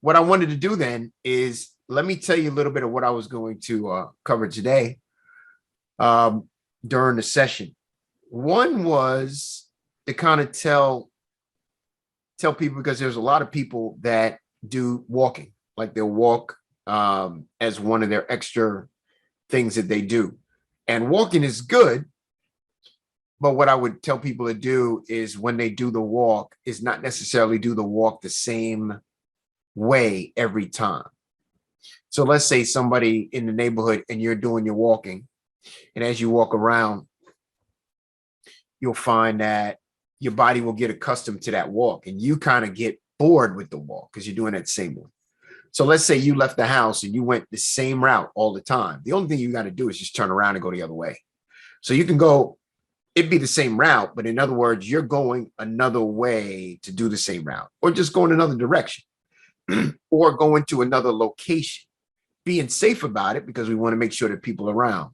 what I wanted to do then is let me tell you a little bit of what I was going to cover today during the session. One was to kind of tell people, because there's a lot of people that do walking, like they'll walk as one of their extra things that they do. And walking is good, but what I would tell people to do is when they do the walk is not necessarily do the walk the same way every time. So let's say somebody in the neighborhood and you're doing your walking, and as you walk around, you'll find that your body will get accustomed to that walk and you kind of get bored with the walk because you're doing that same one. So let's say you left the house and you went the same route all the time. The only thing you got to do is just turn around and go the other way. So you can go, it'd be the same route, but in other words, you're going another way to do the same route, or just go in another direction or go into another location, being safe about it because we want to make sure that people are around.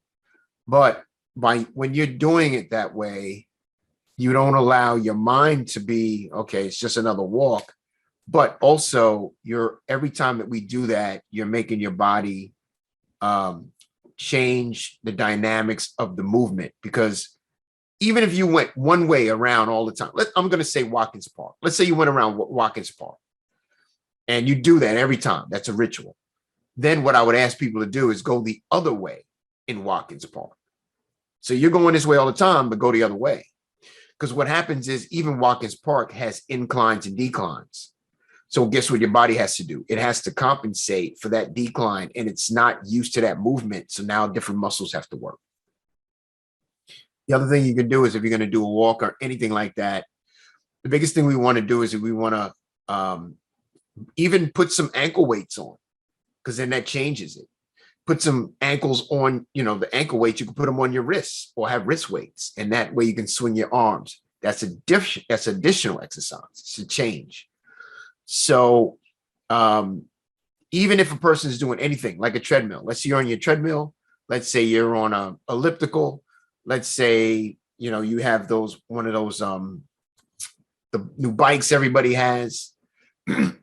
But when you're doing it that way, you don't allow your mind to be, okay, it's just another walk. But also every time that we do that, you're making your body change the dynamics of the movement. Because even if you went one way around all the time, I'm going to say Watkins Park. Let's say you went around Watkins Park and you do that every time. That's a ritual. Then what I would ask people to do is go the other way in Watkins Park. So you're going this way all the time, but go the other way. Because what happens is even Watkins Park has inclines and declines. So guess what your body has to do? It has to compensate for that decline, and it's not used to that movement. So now different muscles have to work. The other thing you can do is if you're going to do a walk or anything like that, the biggest thing we want to do is we want to even put some ankle weights on, because then that changes it. Put some ankles on, the ankle weights, you can put them on your wrists or have wrist weights. And that way you can swing your arms. That's additional exercise. It's a change. So even if a person is doing anything like a treadmill, let's say you're on your treadmill, let's say you're on a elliptical, let's say, you have one of those, the new bikes everybody has.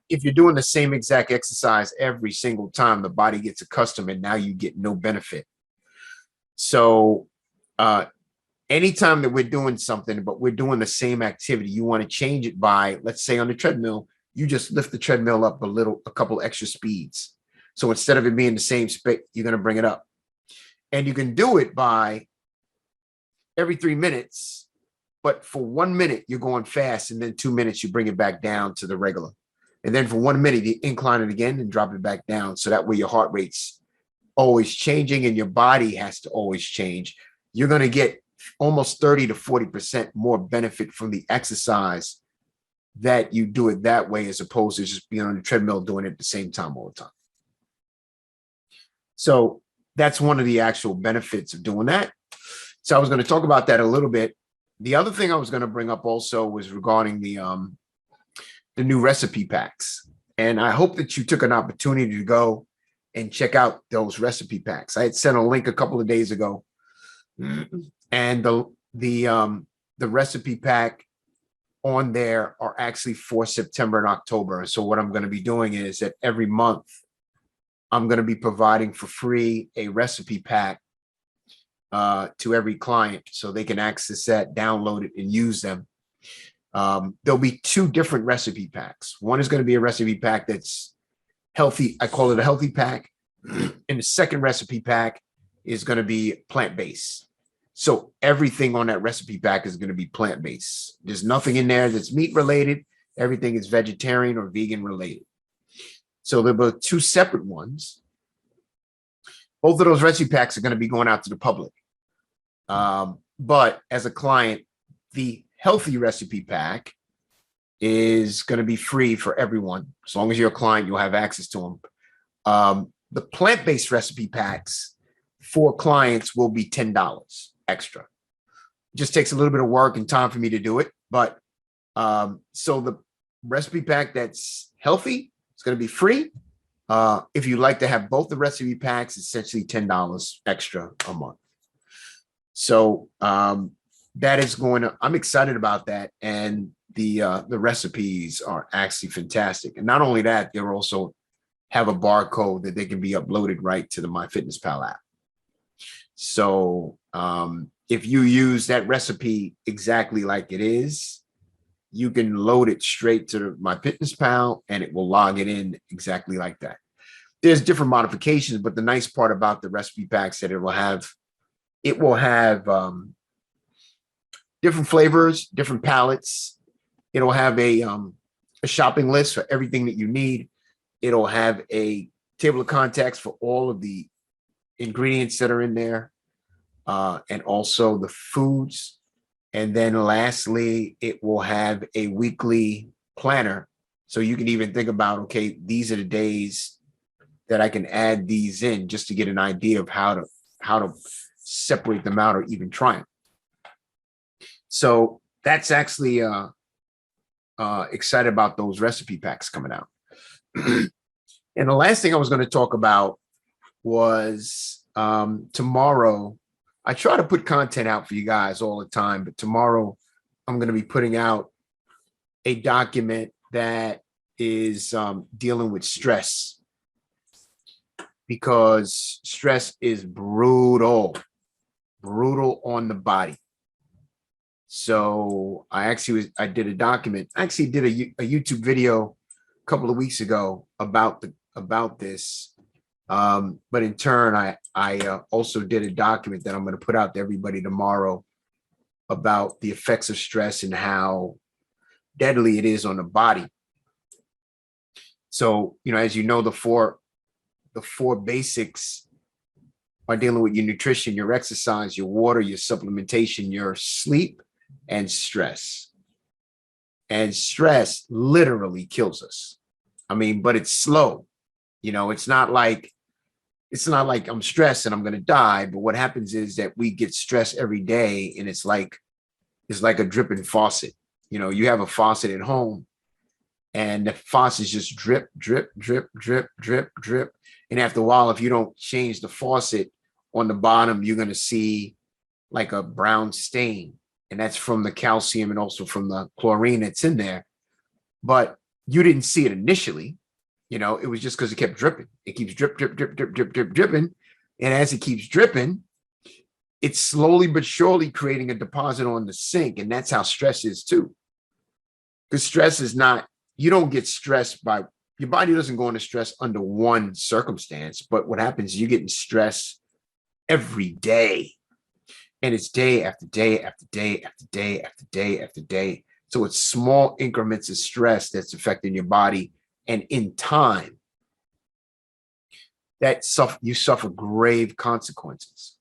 If you're doing the same exact exercise every single time, the body gets accustomed and now you get no benefit. So anytime that we're doing something, but we're doing the same activity, you want to change it by, let's say on the treadmill, you just lift the treadmill up a couple extra speeds. So instead of it being the same speed, you're going to bring it up. And you can do it by every 3 minutes, but for 1 minute, you're going fast. And then 2 minutes, you bring it back down to the regular. And then for 1 minute, you incline it again and drop it back down. So that way your heart rate's always changing and your body has to always change. You're going to get almost 30 to 40% more benefit from the exercise that you do it that way, as opposed to just being on the treadmill doing it at the same time all the time. So that's one of the actual benefits of doing that. So I was going to talk about that a little bit. The other thing I was going to bring up also was regarding the new recipe packs. And I hope that you took an opportunity to go and check out those recipe packs. I had sent a link a couple of days ago, and the recipe pack on there are actually for September and October. So what I'm going to be doing is that every month I'm going to be providing for free a recipe pack to every client so they can access that, download it, and use them. There'll be 2 different recipe packs. One is going to be a recipe pack that's healthy. I call it a healthy pack. And the second recipe pack is going to be plant-based. So everything on that recipe pack is going to be plant-based. There's nothing in there that's meat related. Everything is vegetarian or vegan related. So there were 2 separate ones. Both of those recipe packs are going to be going out to the public. But as a client, the healthy recipe pack is going to be free for everyone. As long as you're a client, you'll have access to them. The plant-based recipe packs for clients will be $10 extra. It just takes a little bit of work and time for me to do it. But so the recipe pack that's healthy is going to be free. If you'd like to have both the recipe packs, it's essentially $10 extra a month. So that is I'm excited about that. And the recipes are actually fantastic. And not only that, they're also have a barcode that they can be uploaded right to the MyFitnessPal app. So if you use that recipe exactly like it is, you can load it straight to MyFitnessPal and it will log it in exactly like that. There's different modifications, but the nice part about the recipe packs that it will have different flavors, different palettes. It'll have a shopping list for everything that you need. It'll have a table of contents for all of the ingredients that are in there, and also the foods. And then lastly, it will have a weekly planner. So you can even think about, okay, these are the days that I can add these in just to get an idea of how to separate them out or even try them. So that's actually excited about those recipe packs coming out. And the last thing I was going to talk about was tomorrow. I try to put content out for you guys all the time, but tomorrow I'm going to be putting out a document that is dealing with stress, because stress is brutal on the body. So I did a document. I actually did a YouTube video a couple of weeks ago about this. But in turn, I also did a document that I'm going to put out to everybody tomorrow about the effects of stress and how deadly it is on the body. So, as you know, the four basics are dealing with your nutrition, your exercise, your water, your supplementation, your sleep, and stress. And stress literally kills us. I mean, but it's slow. It's not like I'm stressed and I'm going to die. But what happens is that we get stressed every day, and it's like a dripping faucet. You have a faucet at home, and the faucet just drip, drip, drip, drip, drip, drip. And after a while, if you don't change the faucet on the bottom, you're going to see like a brown stain. And that's from the calcium and also from the chlorine that's in there. But you didn't see it initially. It was just because it kept dripping. It keeps drip, drip, drip, drip, drip, drip, dripping. And as it keeps dripping, it's slowly but surely creating a deposit on the sink. And that's how stress is too. Because stress is not, you don't get stressed by, your body doesn't go into stress under one circumstance. But what happens is you're getting stressed every day. And it's day after day after day after day after day after day. So it's small increments of stress that's affecting your body. And in time, you suffer grave consequences,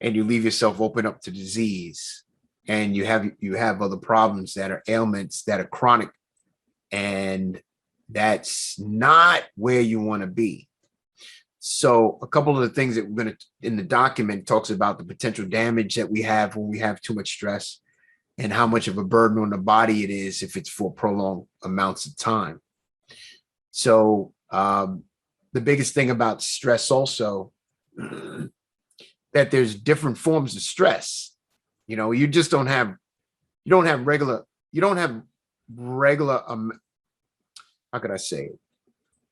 and you leave yourself open up to disease, and you have other problems that are ailments that are chronic, and that's not where you want to be. So a couple of the things that we're going to, in the document, talks about the potential damage that we have when we have too much stress, and how much of a burden on the body it is if it's for prolonged amounts of time. So the biggest thing about stress also, that there's different forms of stress. You just don't have regular, how could I say it?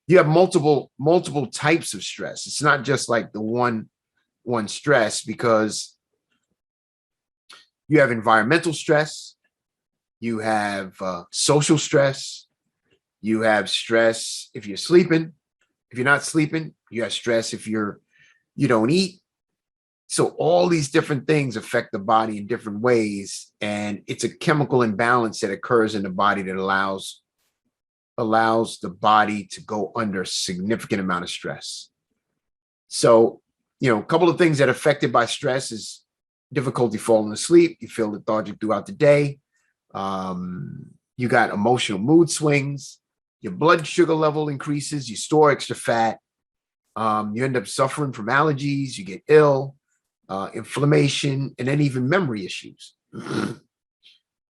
You have multiple types of stress. It's not just like the one stress, because you have environmental stress, you have social stress, you have stress if you're sleeping. If you're not sleeping, you have stress if you don't eat. So all these different things affect the body in different ways, and it's a chemical imbalance that occurs in the body that allows the body to go under a significant amount of stress. So, a couple of things that are affected by stress is difficulty falling asleep. You feel lethargic throughout the day. You got emotional mood swings. Your blood sugar level increases. You store extra fat. You end up suffering from allergies. You get ill, inflammation, and then even memory issues.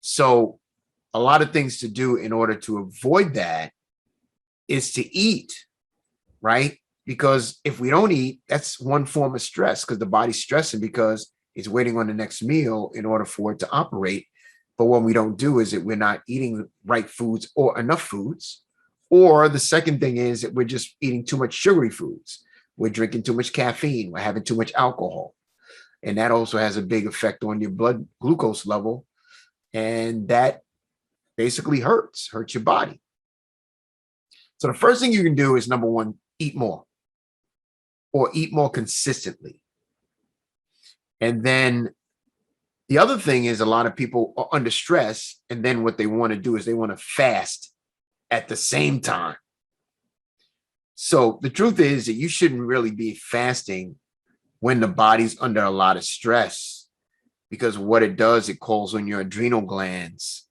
So a lot of things to do in order to avoid that is to eat, right? Because if we don't eat, that's one form of stress, because the body's stressing because it's waiting on the next meal in order for it to operate. But what we don't do is that we're not eating the right foods or enough foods. Or the second thing is that we're just eating too much sugary foods. We're drinking too much caffeine. We're having too much alcohol. And that also has a big effect on your blood glucose level. And that basically hurts your body. So the first thing you can do is, number one, eat more, or eat more consistently. And then the other thing is, a lot of people are under stress, and then what they want to do is they want to fast at the same time. So the truth is that you shouldn't really be fasting when the body's under a lot of stress, because what it does, it calls on your adrenal glands,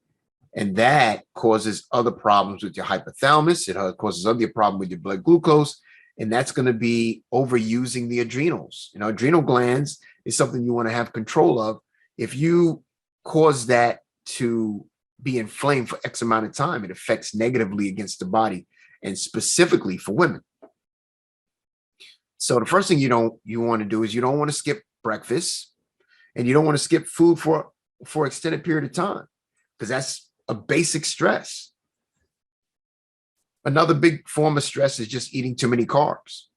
and that causes other problems with your hypothalamus. It causes other problem with your blood glucose, and that's going to be overusing the adrenals. Adrenal glands is something you want to have control of. If you cause that to be inflamed for X amount of time, it affects negatively against the body, and specifically for women. So the first thing you want to do is, you don't want to skip breakfast, and you don't want to skip food for extended period of time, because that's a basic stress. Another big form of stress is just eating too many carbs.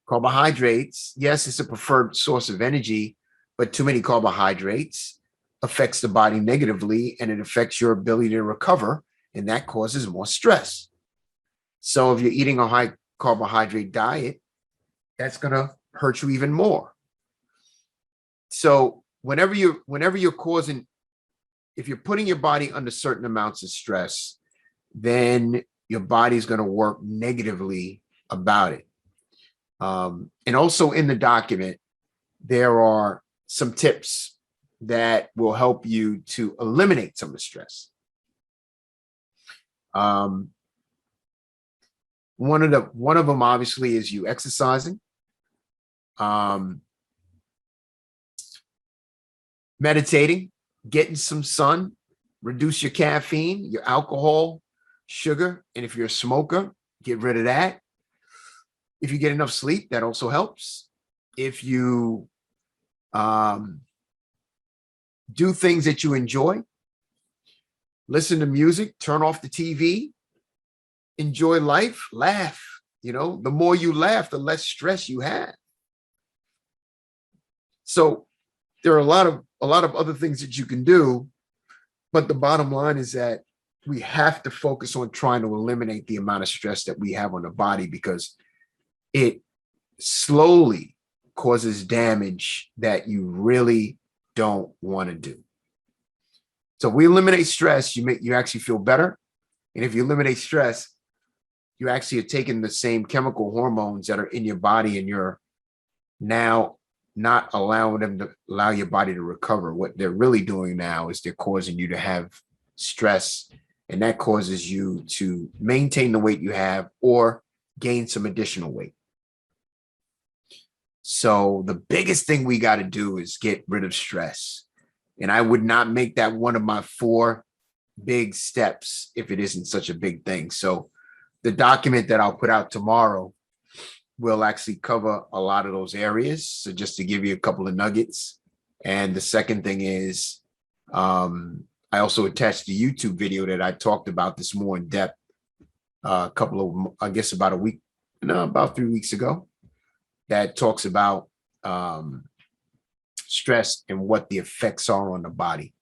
Carbohydrates, yes, it's a preferred source of energy, but too many carbohydrates affects the body negatively, and it affects your ability to recover, and that causes more stress. So if you're eating a high carbohydrate diet, that's going to hurt you even more. So whenever you're causing, if you're putting your body under certain amounts of stress, then your body's going to work negatively about it. And also in the document, there are some tips that will help you to eliminate some of the stress. One of them obviously is you exercising, meditating, getting some sun, reduce your caffeine, your alcohol, sugar, and if you're a smoker, get rid of that. If you get enough sleep, that also helps. If you do things that you enjoy, listen to music, turn off the TV, enjoy life, laugh. The more you laugh, the less stress you have. So there are a lot of other things that you can do, but the bottom line is that we have to focus on trying to eliminate the amount of stress that we have on the body, because it slowly causes damage that you really don't want to do. So if we eliminate stress, you actually feel better. And if you eliminate stress, you actually are taking the same chemical hormones that are in your body, and you're now not allowing them to allow your body to recover. What they're really doing now is they're causing you to have stress, and that causes you to maintain the weight you have or gain some additional weight. So the biggest thing we got to do is get rid of stress. And I would not make that one of my 4 big steps if it isn't such a big thing. So the document that I'll put out tomorrow will actually cover a lot of those areas. So just to give you a couple of nuggets. And the second thing is, I also attached the YouTube video that I talked about this more in depth about 3 weeks ago, that talks about stress and what the effects are on the body.